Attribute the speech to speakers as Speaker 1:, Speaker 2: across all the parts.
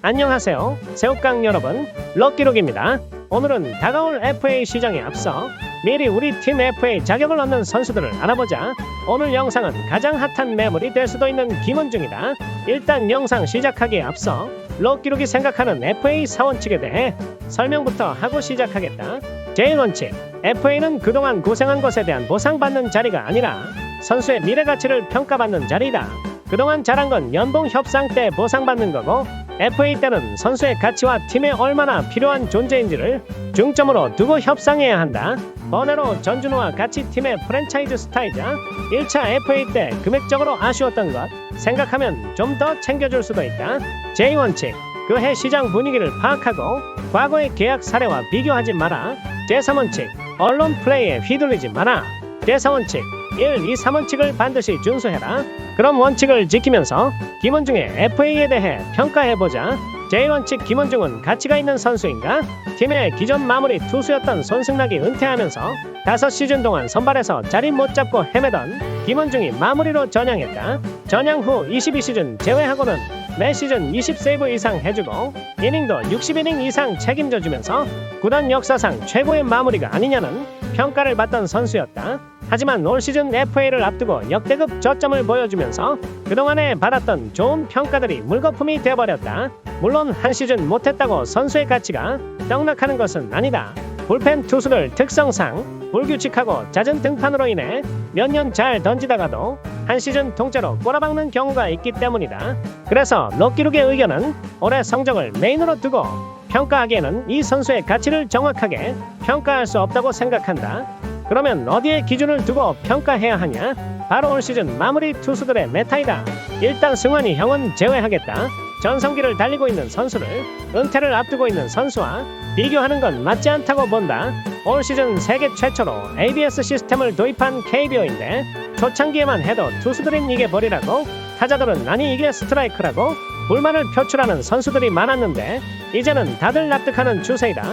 Speaker 1: 안녕하세요. 새우깡 여러분, 럭키록입니다. 오늘은 다가올 FA 시장에 앞서 미리 우리 팀 FA 자격을 얻는 선수들을 알아보자. 오늘 영상은 가장 핫한 매물이 될 수도 있는 김원중이다. 일단 영상 시작하기에 앞서 럭키록이 생각하는 FA 사원칙에 대해 설명부터 하고 시작하겠다. 제1원칙, FA는 그동안 고생한 것에 대한 보상받는 자리가 아니라 선수의 미래 가치를 평가받는 자리다. 그동안 잘한 건 연봉 협상 때 보상받는 거고, FA 때는 선수의 가치와 팀에 얼마나 필요한 존재인지를 중점으로 두고 협상해야 한다. 번외로 전준우와 같이 팀의 프랜차이즈 스타이자 1차 FA 때 금액적으로 아쉬웠던 것 생각하면 좀 더 챙겨줄 수도 있다. 제2원칙, 그해 시장 분위기를 파악하고 과거의 계약 사례와 비교하지 마라. 제3원칙, 언론 플레이에 휘둘리지 마라. 제4원칙, 1, 2, 3원칙을 반드시 준수해라. 그럼 원칙을 지키면서 김원중의 FA에 대해 평가해보자. 제1원칙, 김원중은 가치가 있는 선수인가? 팀의 기존 마무리 투수였던 손승락이 은퇴하면서 5시즌 동안 선발에서 자리 못 잡고 헤매던 김원중이 마무리로 전향했다. 전향 후 22시즌 제외하고는 매 시즌 20세이브 이상 해주고 이닝도 60이닝 이상 책임져주면서 구단 역사상 최고의 마무리가 아니냐는 평가를 받던 선수였다. 하지만 올 시즌 FA를 앞두고 역대급 저점을 보여주면서 그동안에 받았던 좋은 평가들이 물거품이 되어버렸다. 물론 한 시즌 못했다고 선수의 가치가 떡락하는 것은 아니다. 불펜 투수들 특성상 불규칙하고 잦은 등판으로 인해 몇 년 잘 던지다가도 한 시즌 통째로 꼬라박는 경우가 있기 때문이다. 그래서 럭키룩의 의견은 올해 성적을 메인으로 두고 평가하기에는 이 선수의 가치를 정확하게 평가할 수 없다고 생각한다. 그러면 어디에 기준을 두고 평가해야 하냐? 바로 올 시즌 마무리 투수들의 메타이다. 일단 승환이 형은 제외하겠다. 전성기를 달리고 있는 선수를 은퇴를 앞두고 있는 선수와 비교하는 건 맞지 않다고 본다. 올 시즌 세계 최초로 ABS 시스템을 도입한 KBO인데 초창기에만 해도 투수들인 이게 버리라고, 타자들은 아니 이게 스트라이크라고 불만을 표출하는 선수들이 많았는데 이제는 다들 납득하는 추세이다.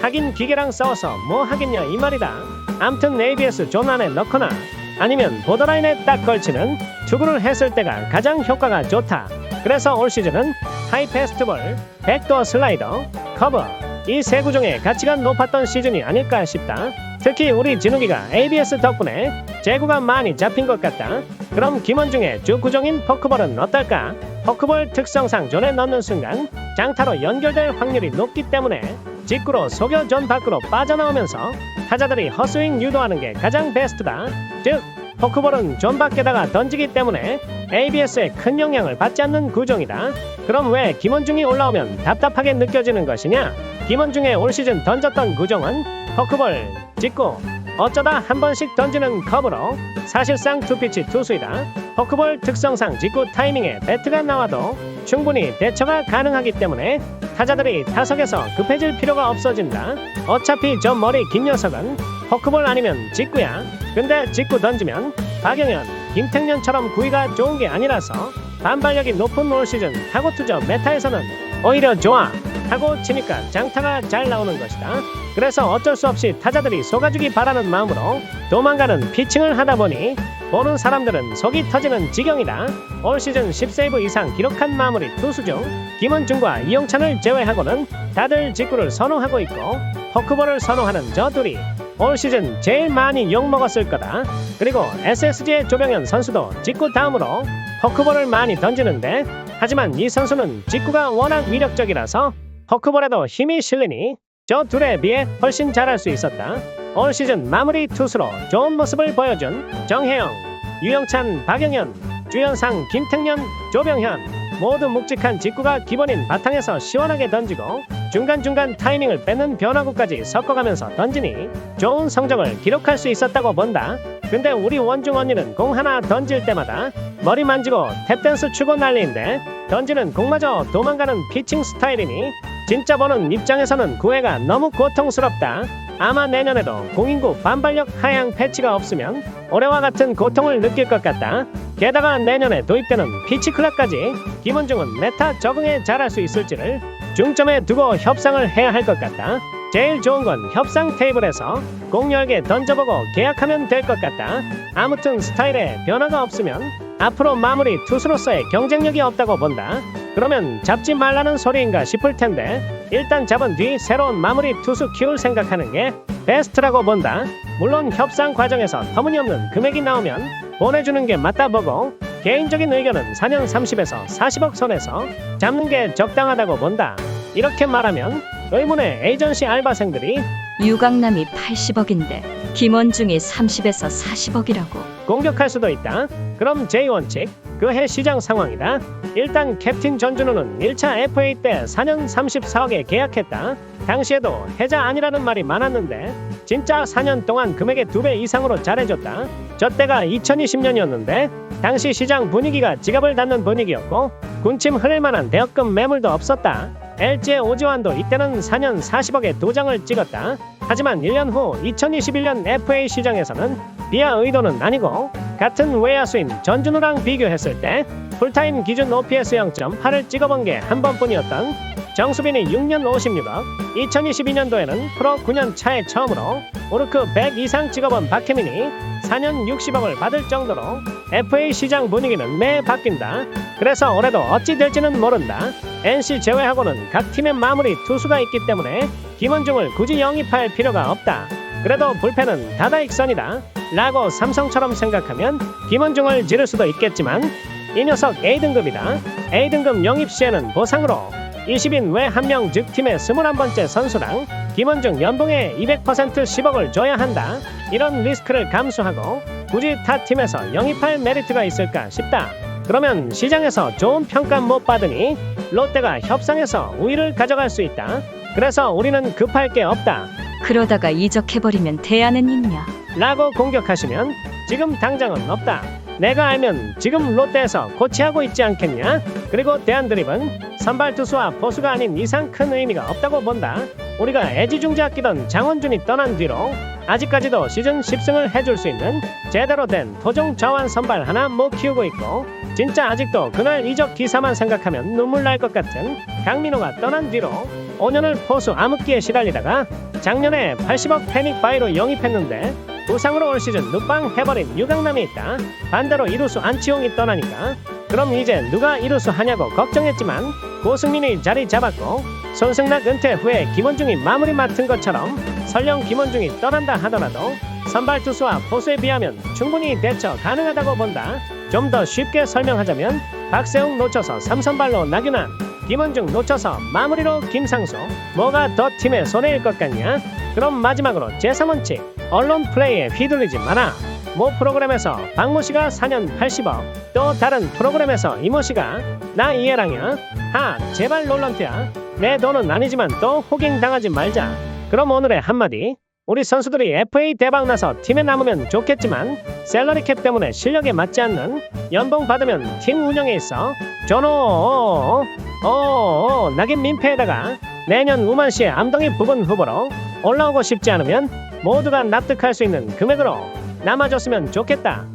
Speaker 1: 하긴 기계랑 싸워서 뭐 하겠냐 이 말이다. 암튼 ABS 존 안에 넣거나 아니면 보더라인에 딱 걸치는 투구를 했을 때가 가장 효과가 좋다. 그래서 올 시즌은 하이패스트볼, 백도어 슬라이더, 커버 이 세 구종의 가치가 높았던 시즌이 아닐까 싶다. 특히 우리 진욱이가 ABS 덕분에 제구가 많이 잡힌 것 같다. 그럼 김원중의 주 구종인 포크볼은 어떨까? 포크볼 특성상 존에 넣는 순간 장타로 연결될 확률이 높기 때문에 직구로 속여 존 밖으로 빠져나오면서 타자들이 헛스윙 유도하는 게 가장 베스트다. 즉 포크볼은 존 밖에다가 던지기 때문에 ABS에 큰 영향을 받지 않는 구종이다. 그럼 왜 김원중이 올라오면 답답하게 느껴지는 것이냐? 김원중의 올 시즌 던졌던 구종은 포크볼, 직구, 어쩌다 한 번씩 던지는 커브로 사실상 투피치 투수이다. 포크볼 특성상 직구 타이밍에 배트가 나와도 충분히 대처가 가능하기 때문에 타자들이 타석에서 급해질 필요가 없어진다. 어차피 저 머리 긴 녀석은 포크볼 아니면 직구야. 근데 직구 던지면 박영현, 김택년처럼 구위가 좋은 게 아니라서 반발력이 높은 올 시즌 타고 투저 메타에서는 오히려 좋아. 타고 치니까 장타가 잘 나오는 것이다. 그래서 어쩔 수 없이 타자들이 속아주기 바라는 마음으로 도망가는 피칭을 하다 보니 보는 사람들은 속이 터지는 지경이다. 올 시즌 10세이브 이상 기록한 마무리 투수 중 김원중과 이용찬을 제외하고는 다들 직구를 선호하고 있고 포크볼을 선호하는 저 둘이 올 시즌 제일 많이 욕먹었을 거다. 그리고 SSG의 조병현 선수도 직구 다음으로 포크볼을 많이 던지는데 하지만 이 선수는 직구가 워낙 위력적이라서 포크볼에도 힘이 실리니 저 둘에 비해 훨씬 잘할 수 있었다. 올 시즌 마무리 투수로 좋은 모습을 보여준 정혜영, 유영찬, 박영현, 주연상, 김택년, 조병현 모두 묵직한 직구가 기본인 바탕에서 시원하게 던지고 중간중간 타이밍을 뺏는 변화구까지 섞어가면서 던지니 좋은 성적을 기록할 수 있었다고 본다. 근데 우리 원중 언니는 공 하나 던질 때마다 머리 만지고 탭댄스 추고 난리인데 던지는 공마저 도망가는 피칭 스타일이니 진짜 보는 입장에서는 구회가 너무 고통스럽다. 아마 내년에도 공인구 반발력 하향 패치가 없으면 올해와 같은 고통을 느낄 것 같다. 게다가 내년에 도입되는 피치클락까지 김원중은 메타 적응에 잘할 수 있을지를 중점에 두고 협상을 해야 할 것 같다. 제일 좋은 건 협상 테이블에서 공 10개 던져보고 계약하면 될 것 같다. 아무튼 스타일에 변화가 없으면 앞으로 마무리 투수로서의 경쟁력이 없다고 본다. 그러면 잡지 말라는 소리인가 싶을 텐데 일단 잡은 뒤 새로운 마무리 투수 키울 생각하는 게 베스트라고 본다. 물론 협상 과정에서 터무니없는 금액이 나오면 보내주는 게 맞다 보고 개인적인 의견은 4년 30에서 40억 선에서 잡는 게 적당하다고 본다. 이렇게 말하면 의문의 에이전시 알바생들이
Speaker 2: 유강남이 80억인데 김원중이 30에서 40억이라고.
Speaker 1: 공격할 수도 있다. 그럼 제2원칙 그 해 시장 상황이다. 일단 캡틴 전준우는 1차 FA 때 4년 34억에 계약했다. 당시에도 해자 아니라는 말이 많았는데 진짜 4년 동안 금액의 2배 이상으로 잘해줬다. 저 때가 2020년이었는데 당시 시장 분위기가 지갑을 닫는 분위기였고 군침 흐를 만한 대여금 매물도 없었다. LG의 오지환도 이때는 4년 40억에 도장을 찍었다. 하지만 1년 후 2021년 FA 시장에서는 비하 의도는 아니고 같은 외야수인 전준우랑 비교했을 때 풀타임 기준 OPS 0.8을 찍어본 게 한 번뿐이었던 정수빈이 6년 56억, 2022년도에는 프로 9년 차에 처음으로 오르크 100 이상 찍어본 박혜민이 4년 60억을 받을 정도로 FA 시장 분위기는 매 바뀐다. 그래서 올해도 어찌 될지는 모른다. NC 제외하고는 각 팀의 마무리 투수가 있기 때문에 김원중을 굳이 영입할 필요가 없다. 그래도 불펜은 다다익선이다 라고 삼성처럼 생각하면 김원중을 지를 수도 있겠지만 이 녀석 A등급이다. A등급 영입 시에는 보상으로 20인 외 한 명 즉 팀의 21번째 선수랑 김원중 연봉의 200% 10억을 줘야 한다. 이런 리스크를 감수하고 굳이 타 팀에서 영입할 메리트가 있을까 싶다. 그러면 시장에서 좋은 평가 못 받으니 롯데가 협상해서 우위를 가져갈 수 있다. 그래서 우리는 급할 게 없다.
Speaker 2: 그러다가 이적해버리면 대안은 있냐?
Speaker 1: 라고 공격하시면 지금 당장은 없다. 내가 알면 지금 롯데에서 코치하고 있지 않겠냐? 그리고 대안드립은 선발 투수와 포수가 아닌 이상 큰 의미가 없다고 본다. 우리가 애지중지 아끼던 장원준이 떠난 뒤로 아직까지도 시즌 10승을 해줄 수 있는 제대로 된 토종 저완 선발 하나 못 키우고 있고 진짜 아직도 그날 이적 기사만 생각하면 눈물 날 것 같은 강민호가 떠난 뒤로 5년을 포수 암흑기에 시달리다가 작년에 80억 패닉 바이로 영입했는데 부상으로 올 시즌 눕방 해버린 유강남이 있다. 반대로 이루수 안치홍이 떠나니까 그럼 이제 누가 이루수 하냐고 걱정했지만 고승민이 자리 잡았고 손승락 은퇴 후에 김원중이 마무리 맡은 것처럼 설령 김원중이 떠난다 하더라도 선발 투수와 포수에 비하면 충분히 대처 가능하다고 본다. 좀 더 쉽게 설명하자면 박세웅 놓쳐서 3선발로 나균환, 김원중 놓쳐서 마무리로 김상수, 뭐가 더 팀의 손해일 것 같냐? 그럼 마지막으로 제3원칙 언론 플레이에 휘둘리지 마라. 모 프로그램에서 박모씨가 4년 80억, 또 다른 프로그램에서 이모씨가 나 이해랑이야? 하 제발 롤런트야. 내 돈은 아니지만 또 호갱 당하지 말자. 그럼 오늘의 한마디, 우리 선수들이 FA 대박나서 팀에 남으면 좋겠지만 셀러리 캡 때문에 실력에 맞지 않는 연봉 받으면 팀 운영에 있어 전호 낙인 민폐에다가 내년 우만시의 암덩이 부분 후보로 올라오고 싶지 않으면 모두가 납득할 수 있는 금액으로 남아줬으면 좋겠다.